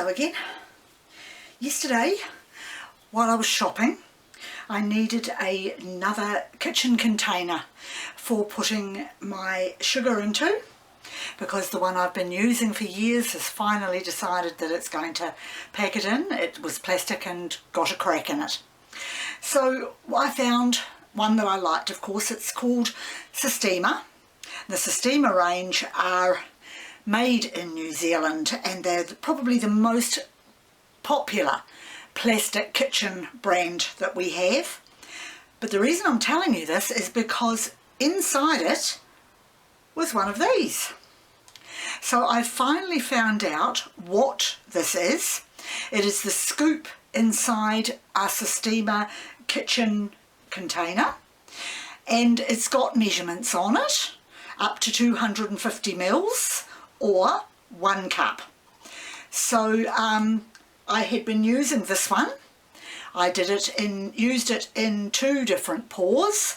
Hello again. Yesterday, while I was shopping, I needed another kitchen container for putting my sugar into, because the one I've been using for years has finally decided that it's going to pack it in. It was plastic and got a crack in it. So I found one that I liked. Of course, it's called Systema. The Systema range are made in New Zealand, and they're probably the most popular plastic kitchen brand that we have. But the reason I'm telling you this is because inside it was one of these. So I finally found out what this is. It is the scoop inside a Systema kitchen container, and it's got measurements on it, up to 250 mils or 1 cup. So I had been using this one. I used it in 2 different pours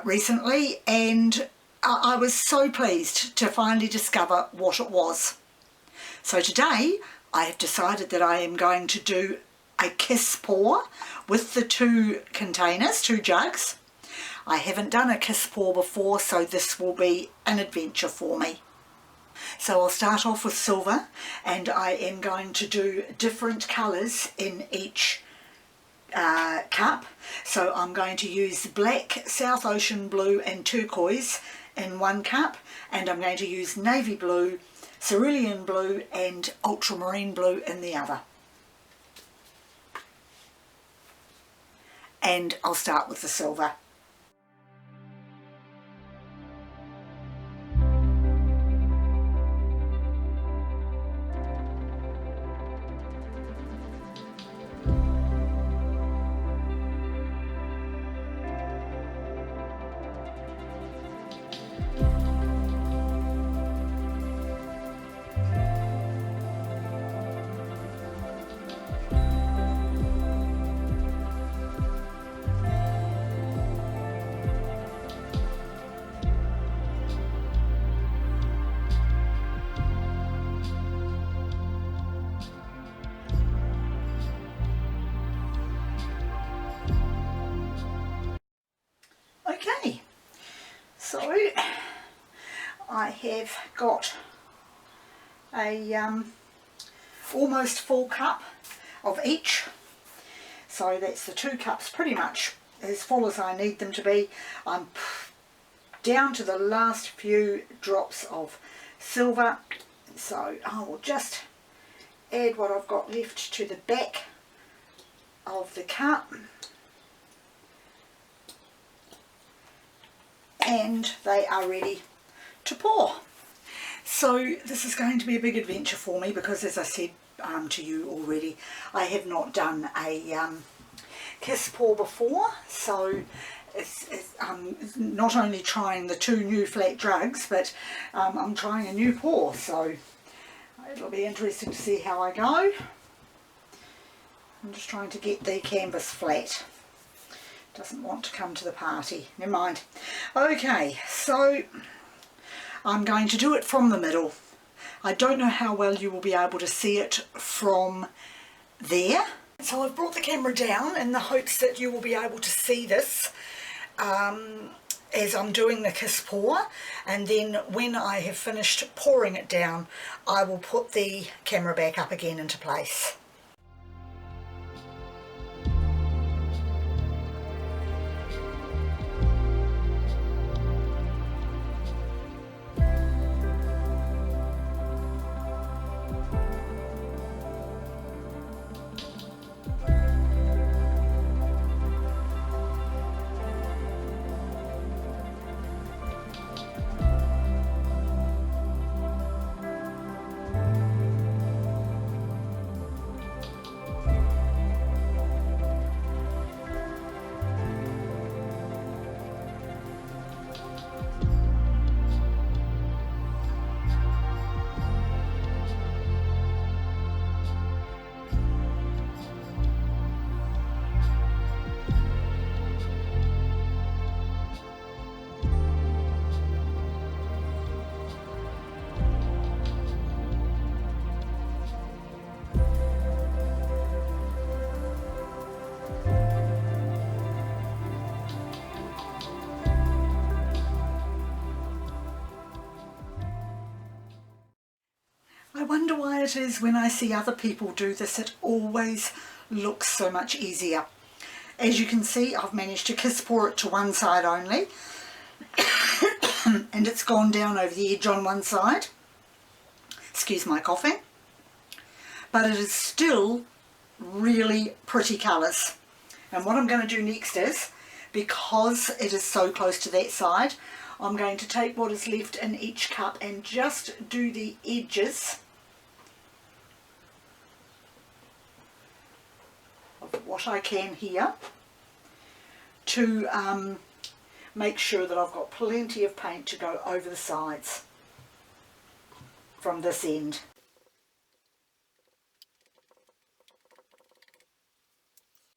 recently, and I was so pleased to finally discover what it was. So today I have decided that I am going to do a kiss pour with the 2 containers, 2 jugs. I haven't done a kiss pour before, so this will be an adventure for me. So I'll start off with silver, and I am going to do different colours in each cup. So I'm going to use black, South Ocean blue and turquoise in 1 cup, and I'm going to use navy blue, cerulean blue and ultramarine blue in the other. And I'll start with the silver. Okay, so I have got a almost full cup of each. So that's the 2 cups pretty much as full as I need them to be. I'm down to the last few drops of silver, so I will just add what I've got left to the back of the cup. And they are ready to pour. So this is going to be a big adventure for me, because as I said to you already, I have not done a kiss pour before. So it's not only trying the 2 new flat drugs, but I'm trying a new pour, so it'll be interesting to see how I go. I'm just trying to get the canvas flat. Doesn't want to come to the party. Never mind. Okay, so I'm going to do it from the middle. I don't know how well you will be able to see it from there. So I've brought the camera down in the hopes that you will be able to see this as I'm doing the kiss pour, and then when I have finished pouring it down, I will put the camera back up again into place. wonder why it is when I see other people do this, it always looks so much easier. As you can see, I've managed to kiss pour it to one side only and it's gone down over the edge on one side. Excuse my coughing. But it is still really pretty colours. And what I'm going to do next is, because it is so close to that side, I'm going to take what is left in each cup and just do the edges of what I can here to make sure that I've got plenty of paint to go over the sides from this end.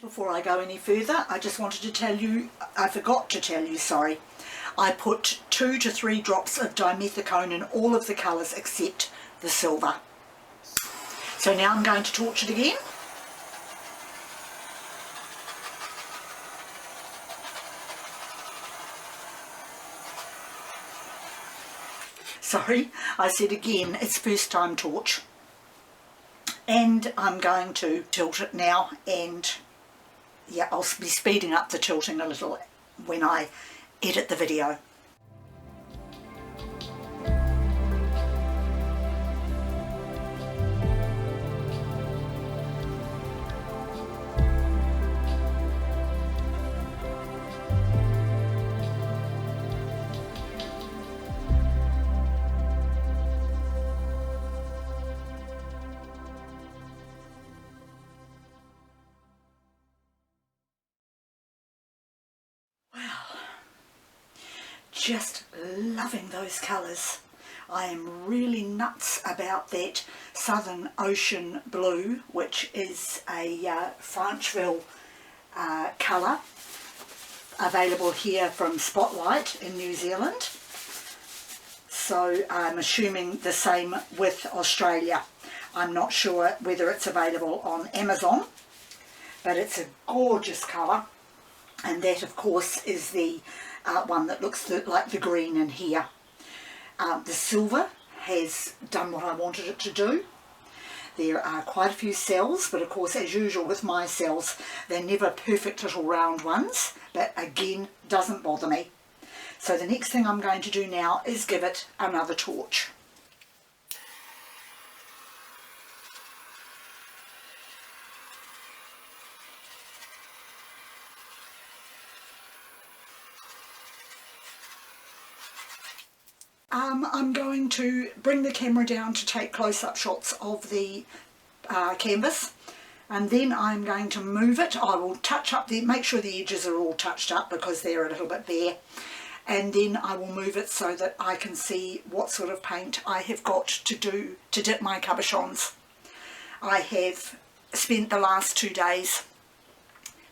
Before I go any further, I just wanted to tell you, I forgot to tell you, sorry, I put 2 to 3 drops of dimethicone in all of the colours except the silver. So now I'm going to torch it again. Sorry, I said again, it's first time torch. And I'm going to tilt it now, and yeah, I'll be speeding up the tilting a little when I edit the video. Just loving those colours. I am really nuts about that Southern Ocean blue, which is a Francheville colour, available here from Spotlight in New Zealand. So I'm assuming the same with Australia. I'm not sure whether it's available on Amazon, but it's a gorgeous colour, and that of course is the one that looks like the green in here. The silver has done what I wanted it to do. There are quite a few cells, but of course, as usual with my cells, they're never perfect little round ones, but again, doesn't bother me. So the next thing I'm going to do now is give it another torch. I'm going to bring the camera down to take close-up shots of the canvas, and then I'm going to move it. I will touch up make sure the edges are all touched up because they're a little bit bare, and then I will move it so that I can see what sort of paint I have got to do to dip my cabochons. I have spent the last 2 days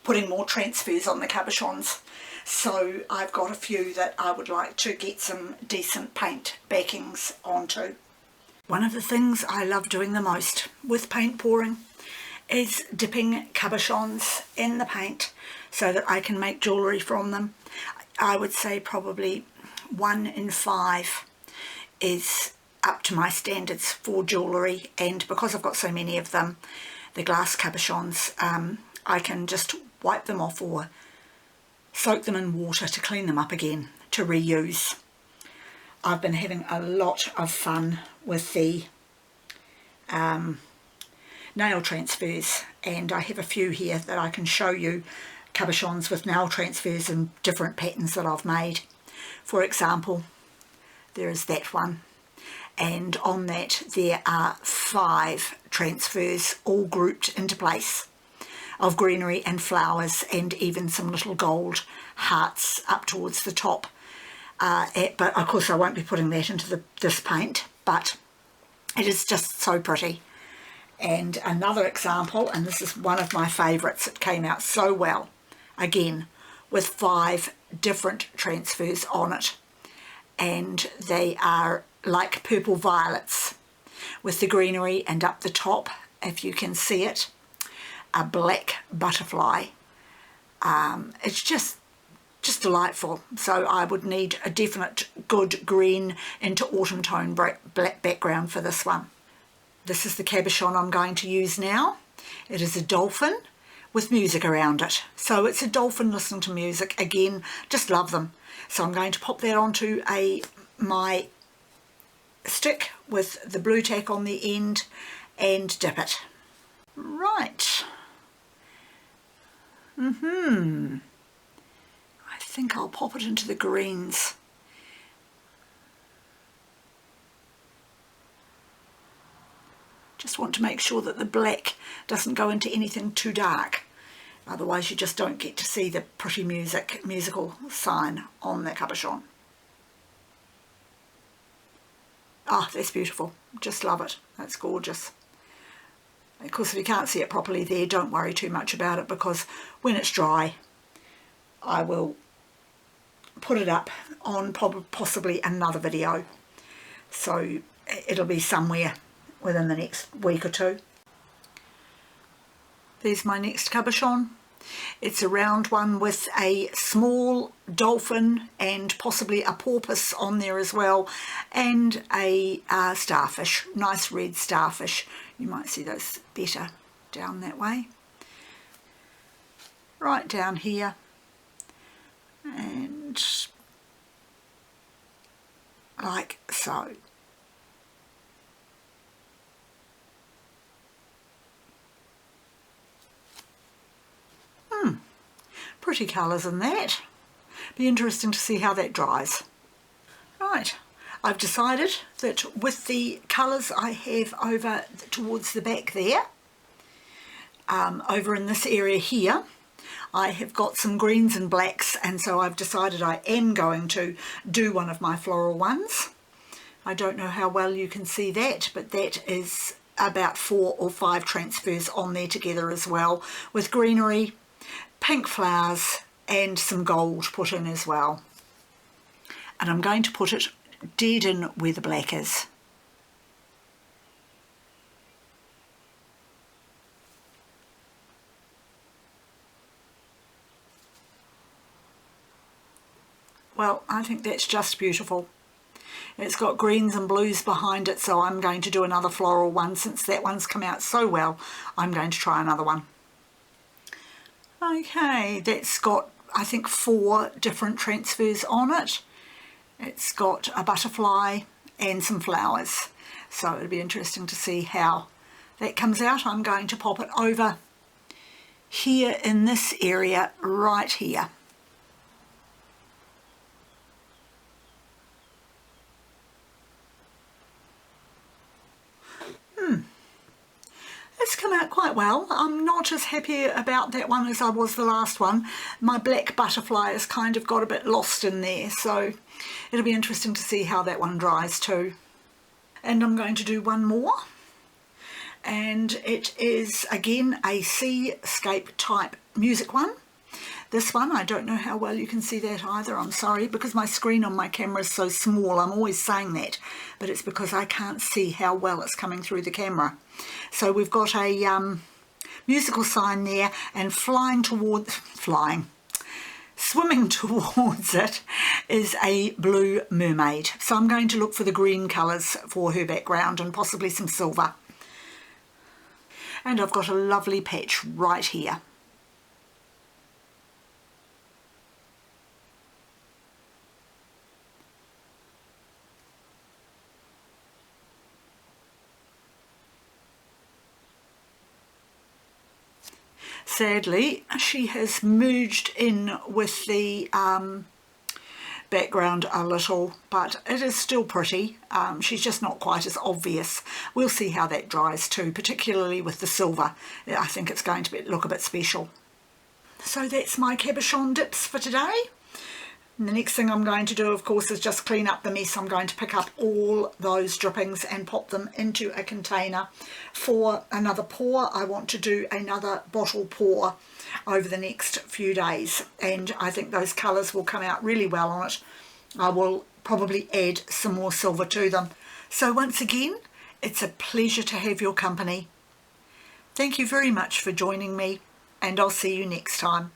putting more transfers on the cabochons, so I've got a few that I would like to get some decent paint backings onto. One of the things I love doing the most with paint pouring is dipping cabochons in the paint so that I can make jewellery from them. I would say probably 1 in 5 is up to my standards for jewellery, and because I've got so many of them, the glass cabochons, I can just wipe them off or soak them in water to clean them up again to reuse. I've been having a lot of fun with the nail transfers, and I have a few here that I can show you, cabochons with nail transfers and different patterns that I've made. For example, there is that one, and on that there are 5 transfers all grouped into place of greenery and flowers, and even some little gold hearts up towards the top. But of course I won't be putting that into this paint, but it is just so pretty. And another example, and this is one of my favourites, it came out so well, again with 5 different transfers on it, and they are like purple violets with the greenery, and up the top, if you can see it, a black butterfly. It's just delightful. So I would need a definite good green into autumn tone black background for this one. This is the cabochon I'm going to use now. It is a dolphin with music around it. So it's a dolphin listening to music. Again, just love them. So I'm going to pop that onto my stick with the blue tack on the end and dip it. Right. I think I'll pop it into the greens. Just want to make sure that the black doesn't go into anything too dark. Otherwise you just don't get to see the pretty musical sign on the cabochon. Ah, that's beautiful. Just love it. That's gorgeous. Of course, if you can't see it properly there, don't worry too much about it, because when it's dry, I will put it up on possibly another video. So it'll be somewhere within the next week or two. There's my next cabochon. It's a round one with a small dolphin and possibly a porpoise on there as well, and a starfish, nice red starfish. You might see those better down that way. Right down here, and like so. Pretty colours in that. Be interesting to see how that dries. Right, I've decided that with the colours I have over towards the back there, over in this area here, I have got some greens and blacks, and so I've decided I am going to do one of my floral ones. I don't know how well you can see that, but that is about 4 or 5 transfers on there together as well, with greenery, pink flowers and some gold put in as well. And I'm going to put it dead in where the black is. Well, I think that's just beautiful. It's got greens and blues behind it, so I'm going to do another floral one. Since that one's come out so well, I'm going to try another one. Okay, that's got, I think, 4 different transfers on it. It's got a butterfly and some flowers. So it'll be interesting to see how that comes out. I'm going to pop it over here in this area right here. It's come out quite well. I'm not as happy about that one as I was the last one. My black butterfly has kind of got a bit lost in there, so it'll be interesting to see how that one dries too. And I'm going to do one more, and it is again a seascape type music one. This one, I don't know how well you can see that either, I'm sorry, because my screen on my camera is so small. I'm always saying that, but it's because I can't see how well it's coming through the camera. So we've got a musical sign there, and swimming towards it is a blue mermaid. So I'm going to look for the green colours for her background and possibly some silver. And I've got a lovely patch right here. Sadly, she has merged in with the background a little, but it is still pretty. She's just not quite as obvious. We'll see how that dries too, particularly with the silver. I think it's going to look a bit special. So that's my cabochon dips for today. And the next thing I'm going to do, of course, is just clean up the mess. I'm going to pick up all those drippings and pop them into a container for another pour. I want to do another bottle pour over the next few days, and I think those colours will come out really well on it. I will probably add some more silver to them. So once again, it's a pleasure to have your company. Thank you very much for joining me, and I'll see you next time.